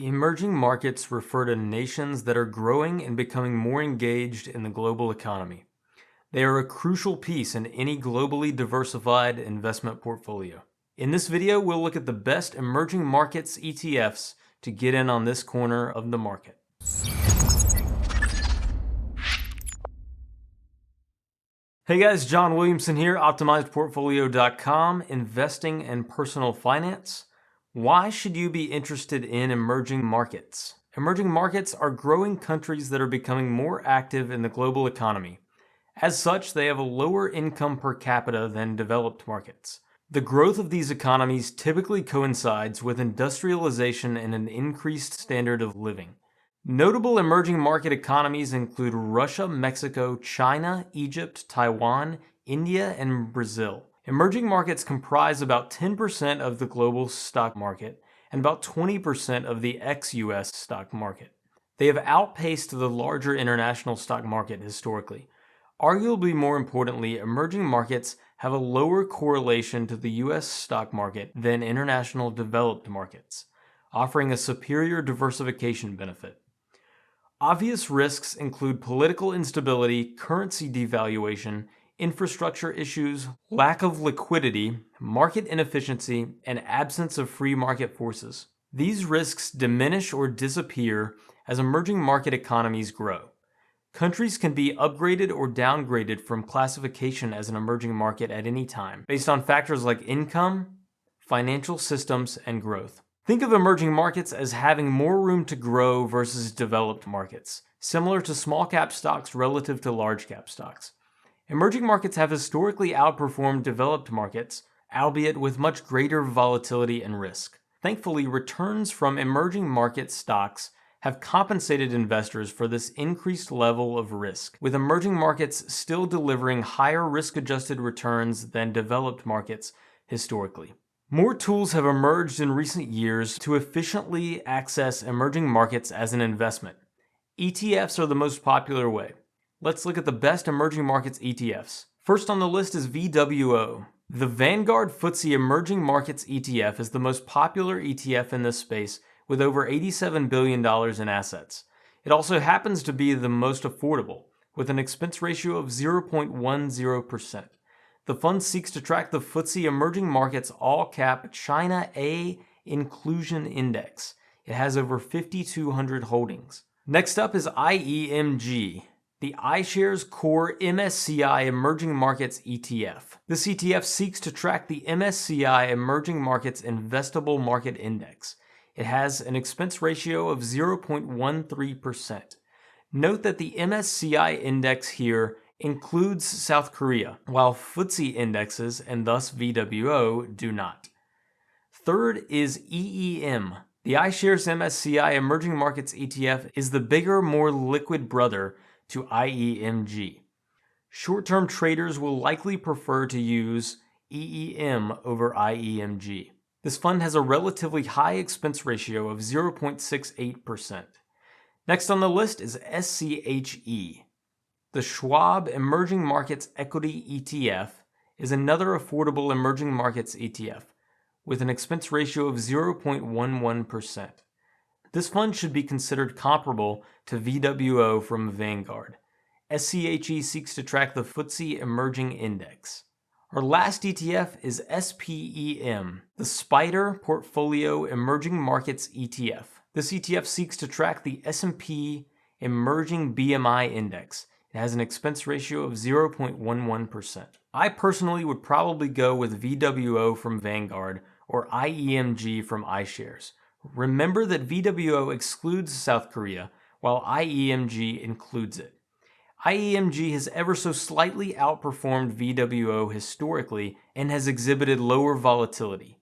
Emerging markets refer to nations that are growing and becoming more engaged in the global economy. They are a crucial piece in any globally diversified investment portfolio. In this video, we'll look at the best emerging markets ETFs to get in on this corner of the market. Hey guys, John Williamson here, OptimizedPortfolio.com, investing and personal finance. Why should you be interested in emerging markets? Emerging markets are growing countries that are becoming more active in the global economy. As such, they have a lower income per capita than developed markets. The growth of these economies typically coincides with industrialization and an increased standard of living. Notable emerging market economies include Russia, Mexico, China, Egypt, Taiwan, India, and Brazil. Emerging markets comprise about 10% of the global stock market and about 20% of the ex-US stock market. They have outpaced the larger international stock market historically. Arguably more importantly, emerging markets have a lower correlation to the US stock market than international developed markets, offering a superior diversification benefit. Obvious risks include political instability, currency devaluation, infrastructure issues, lack of liquidity, market inefficiency, and absence of free market forces. These risks diminish or disappear as emerging market economies grow. Countries can be upgraded or downgraded from classification as an emerging market at any time, based on factors like income, financial systems, and growth. Think of emerging markets as having more room to grow versus developed markets, similar to small cap stocks relative to large cap stocks. Emerging markets have historically outperformed developed markets, albeit with much greater volatility and risk. Thankfully, returns from emerging market stocks have compensated investors for this increased level of risk, with emerging markets still delivering higher risk-adjusted returns than developed markets historically. More tools have emerged in recent years to efficiently access emerging markets as an investment. ETFs are the most popular way. Let's look at the best emerging markets ETFs. First on the list is VWO. The Vanguard FTSE Emerging Markets ETF is the most popular ETF in this space with over $87 billion in assets. It also happens to be the most affordable, with an expense ratio of 0.10%. The fund seeks to track the FTSE Emerging Markets All-Cap China A Inclusion Index. It has over 5,200 holdings. Next up is IEMG, the iShares Core MSCI Emerging Markets ETF. This ETF seeks to track the MSCI Emerging Markets Investable Market Index. It has an expense ratio of 0.13%. Note that the MSCI index here includes South Korea, while FTSE indexes, and thus VWO, do not. Third is EEM. The iShares MSCI Emerging Markets ETF is the bigger, more liquid brother to IEMG. Short-term traders will likely prefer to use EEM over IEMG. This fund has a relatively high expense ratio of 0.68%. Next on the list is SCHE. The Schwab Emerging Markets Equity ETF is another affordable emerging markets ETF with an expense ratio of 0.11%. This fund should be considered comparable to VWO from Vanguard. SCHE seeks to track the FTSE Emerging Index. Our last ETF is SPEM, the Spider Portfolio Emerging Markets ETF. This ETF seeks to track the S&P Emerging BMI Index. It has an expense ratio of 0.11%. I personally would probably go with VWO from Vanguard or IEMG from iShares. Remember that VWO excludes South Korea, while IEMG includes it. IEMG has ever so slightly outperformed VWO historically and has exhibited lower volatility.